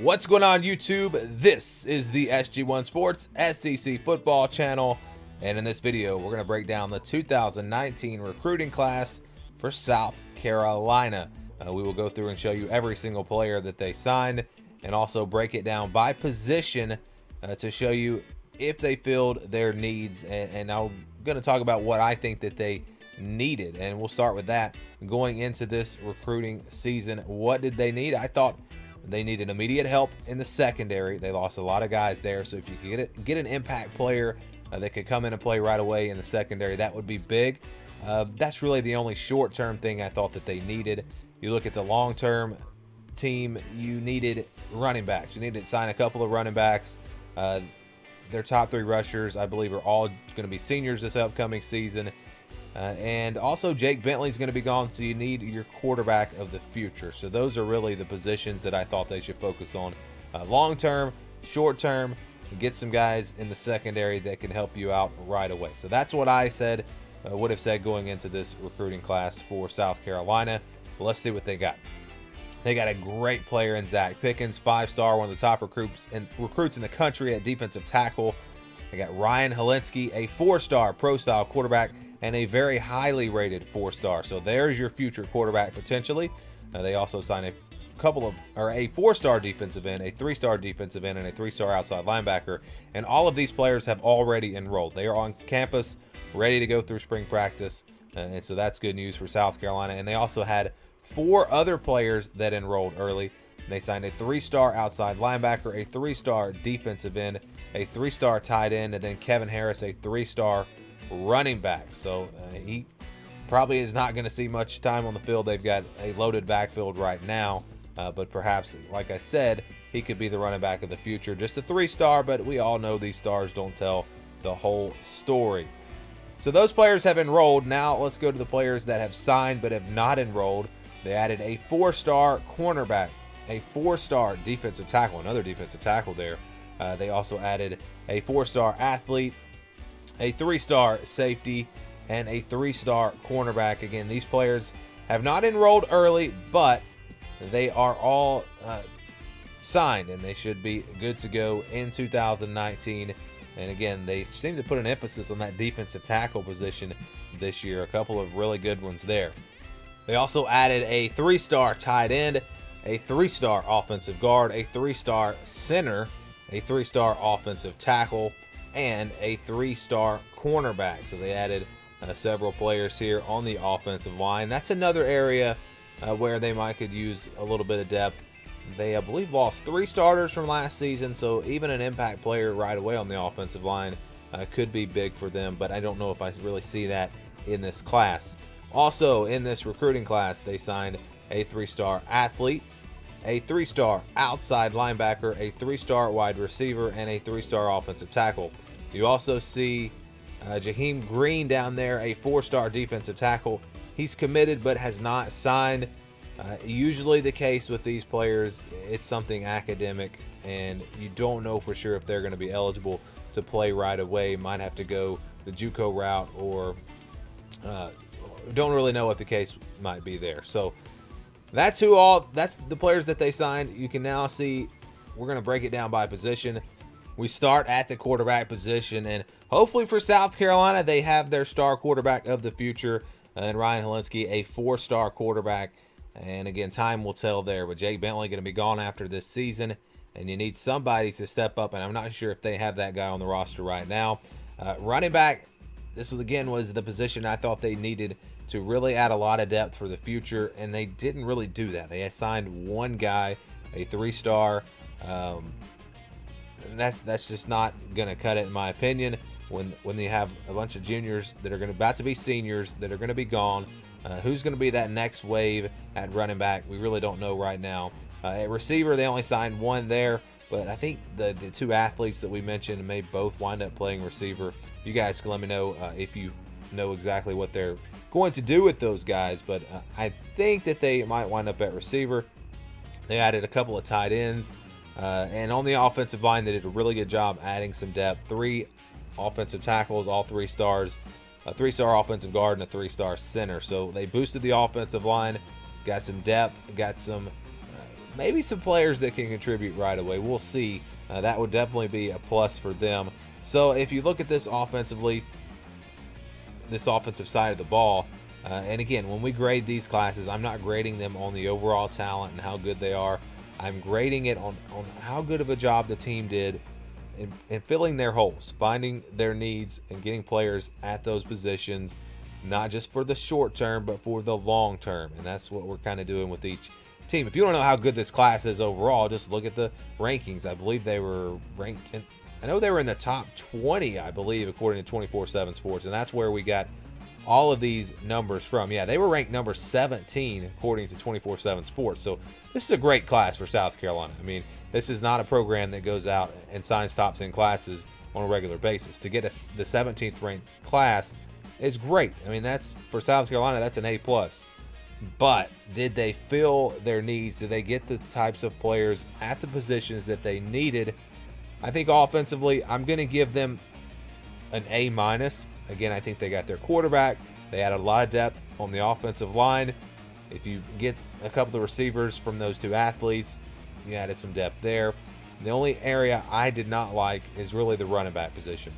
What's going on, YouTube? This is the SG1 Sports SEC football channel, and in this video we're going to break down the 2019 recruiting class for South Carolina. We will go through and show you every single player that they signed and also break it down by position to show you if they filled their needs, and I'm going to talk about what I think that they needed, and we'll start with that. Going into this recruiting season, what did they need? I thought they needed immediate help in the secondary. They lost a lot of guys there, so if you could get an impact player that could come in and play right away in the secondary, that would be big. That's really the only short-term thing I thought that they needed. You look at the long-term team, you needed running backs. You needed to sign a couple of running backs. Their top three rushers, I believe, are all going to be seniors this upcoming season. And also Jake Bentley's going to be gone, so you need your quarterback of the future. So those are really the positions that I thought they should focus on. Long-term, short-term, get some guys in the secondary that can help you out right away. So that's what I said, would have said going into this recruiting class for South Carolina. But let's see what they got. They got a great player in Zach Pickens, 5-star, one of the top recruits in the country at defensive tackle. They got Ryan Helinski, a 4-star pro-style quarterback, and a very highly rated 4-star. So there's your future quarterback potentially. They also signed a 4-star defensive end, a 3-star defensive end, and a 3-star outside linebacker. And all of these players have already enrolled. They are on campus, ready to go through spring practice. And so that's good news for South Carolina. And they also had 4 other players that enrolled early. They signed a 3-star outside linebacker, a 3-star defensive end, a 3-star tight end, and then Kevin Harris, a 3-star running back. So he probably is not going to see much time on the field. They've got a loaded backfield right now, but perhaps, like I said, he could be the running back of the future. Just a 3-star, but we all know these stars don't tell the whole story. So those players have enrolled. Now let's go to the players that have signed but have not enrolled. They added a 4-star cornerback, a 4-star defensive tackle, another defensive tackle there. They also added a 4-star athlete, a 3-star safety, and a 3-star cornerback. Again, these players have not enrolled early, but they are all signed, and they should be good to go in 2019. And again, they seem to put an emphasis on that defensive tackle position this year. A couple of really good ones there. They also added a 3-star tight end, a 3-star offensive guard, a 3-star center, a 3-star offensive tackle, and a 3-star cornerback. So they added several players here on the offensive line. That's another area where they could use a little bit of depth. They, I believe, lost 3 starters from last season, so even an impact player right away on the offensive line could be big for them, but I don't know if I really see that in this class. Also, in this recruiting class, they signed a 3-star athlete, a 3-star outside linebacker, a 3-star wide receiver, and a 3-star offensive tackle. You also see Jaheim Green down there, a 4-star defensive tackle. He's committed but has not signed. Usually the case with these players, it's something academic, and you don't know for sure if they're going to be eligible to play right away. Might have to go the JUCO route, or don't really know what the case might be there. So that's the players that they signed. You can now see we're going to break it down by position. We start at the quarterback position, and hopefully for South Carolina, they have their star quarterback of the future, and Ryan Helinski, a 4-star quarterback. And again, time will tell there, but Jake Bentley going to be gone after this season, and you need somebody to step up, and I'm not sure if they have that guy on the roster right now. Running back, this was the position I thought they needed to really add a lot of depth for the future, and they didn't really do that. They assigned one guy, a 3-star. That's just not going to cut it, in my opinion. When you have a bunch of juniors that are about to be seniors that are going to be gone, who's going to be that next wave at running back? We really don't know right now. At receiver, they only signed one there, but I think the 2 athletes that we mentioned may both wind up playing receiver. You guys can let me know if you know exactly what they're going to do with those guys, but I think that they might wind up at receiver. They added a couple of tight ends, and on the offensive line, they did a really good job adding some depth. 3 offensive tackles, all 3 stars, a 3-star offensive guard, and a 3-star center. So they boosted the offensive line, got some depth, got some maybe some players that can contribute right away. We'll see. That would definitely be a plus for them. So if you look at this offensively, this offensive side of the ball, and again, when we grade these classes, I'm not grading them on the overall talent and how good they are. I'm grading it on how good of a job the team did in filling their holes, finding their needs, and getting players at those positions, not just for the short term, but for the long term. And that's what we're kind of doing with each team. If you don't know how good this class is overall, just look at the rankings. I believe they were ranked I know they were in the top 20, I believe, according to 24/7 Sports, and that's where we got all of these numbers from. Yeah, they were ranked number 17 according to 24/7 Sports. So this is a great class for South Carolina. I mean, this is not a program that goes out and signs top 10 classes on a regular basis. To get the 17th ranked class is great. I mean, that's for South Carolina, that's an A+. But did they fill their needs? Did they get the types of players at the positions that they needed? I think offensively, I'm going to give them an A-. Again, I think they got their quarterback. They added a lot of depth on the offensive line. If you get a couple of receivers from those two athletes, you added some depth there. The only area I did not like is really the running back position.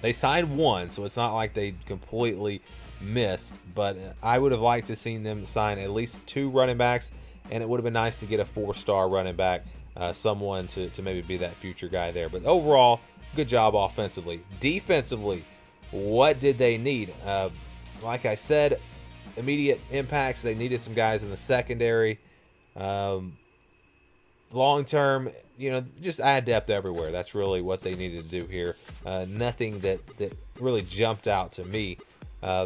They signed one, so it's not like they completely missed, but I would have liked to seen them sign at least 2 running backs, and it would have been nice to get a 4-star running back, someone to maybe be that future guy there. But overall, good job offensively. Defensively, what did they need? Like I said, immediate impacts. They needed some guys in the secondary. Long term, just add depth everywhere. That's really what they needed to do here. Nothing that really jumped out to me.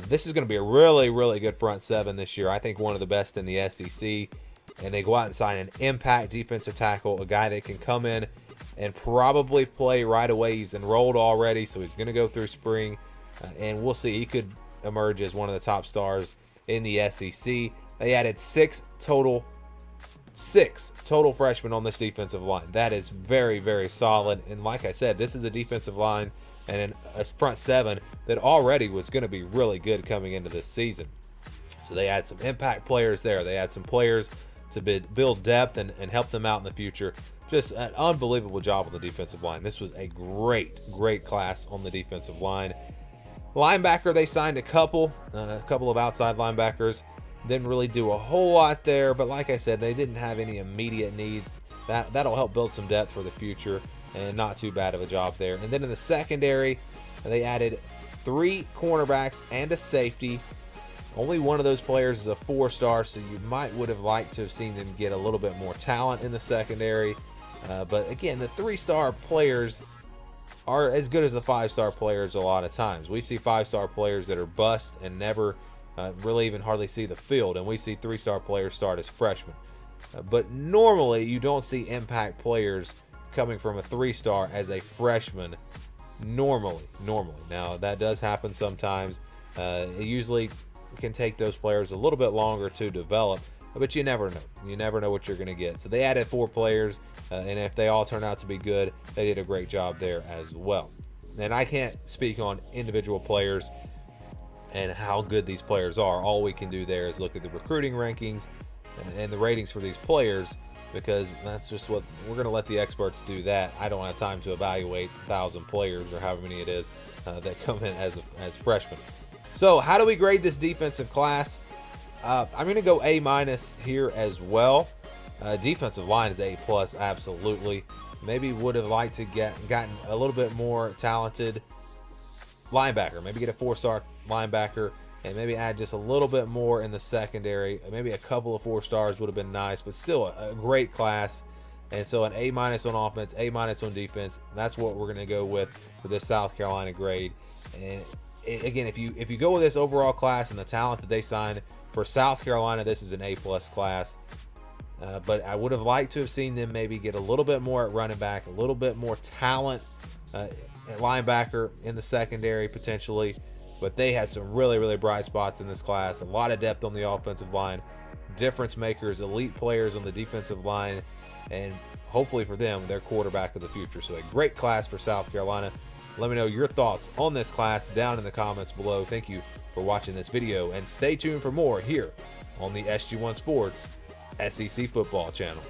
This is going to be a really, really good front seven this year. I think one of the best in the SEC. And they go out and sign an impact defensive tackle, a guy that can come in and probably play right away. He's enrolled already, so he's going to go through spring. And we'll see. He could emerge as one of the top stars in the SEC. They added 6 total freshmen on this defensive line. That is very, very solid. And like I said, this is a defensive line and a front seven that already was going to be really good coming into this season. So they had some impact players there. They had some players to build depth and help them out in the future. Just an unbelievable job on the defensive line. This was a great class on the defensive line. Linebacker, they signed a couple of outside linebackers. Didn't really do a whole lot there, but like I said, they didn't have any immediate needs. That'll help build some depth for the future, and not too bad of a job there. And then in the secondary, they added 3 cornerbacks and a safety. Only one of those players is a 4-star, so you would have liked to have seen them get a little bit more talent in the secondary. But again, the 3-star players are as good as the 5-star players a lot of times. We see 5-star players that are bust and never really even hardly see the field, and we see 3-star players start as freshmen. But normally, you don't see impact players coming from a 3-star as a freshman. Normally. Now, that does happen sometimes. It usually can take those players a little bit longer to develop, but you never know. You never know what you're going to get. So they added 4 players, and if they all turn out to be good, they did a great job there as well. And I can't speak on individual players and how good these players are. All we can do there is look at the recruiting rankings and the ratings for these players, because that's just what we're going to let the experts do that. I don't have time to evaluate 1,000 players or however many it is that come in as freshmen. So how do we grade this defensive class? I'm going to go A- here as well. Defensive line is A+, absolutely. Maybe would have liked to gotten a little bit more talented linebacker. Maybe get a 4-star linebacker and maybe add just a little bit more in the secondary. Maybe a couple of 4-stars would have been nice, but still a great class. And so an A- on offense, A- on defense. That's what we're going to go with for this South Carolina grade. And again, if you go with this overall class and the talent that they signed for South Carolina, this is an A+ class. But I would have liked to have seen them maybe get a little bit more at running back, a little bit more talent at linebacker in the secondary potentially. But they had some really bright spots in this class. A lot of depth on the offensive line, difference makers, elite players on the defensive line, and hopefully for them, their quarterback of the future. So a great class for South Carolina. Let me know your thoughts on this class down in the comments below. Thank you for watching this video, and stay tuned for more here on the SG1 Sports SEC Football Channel.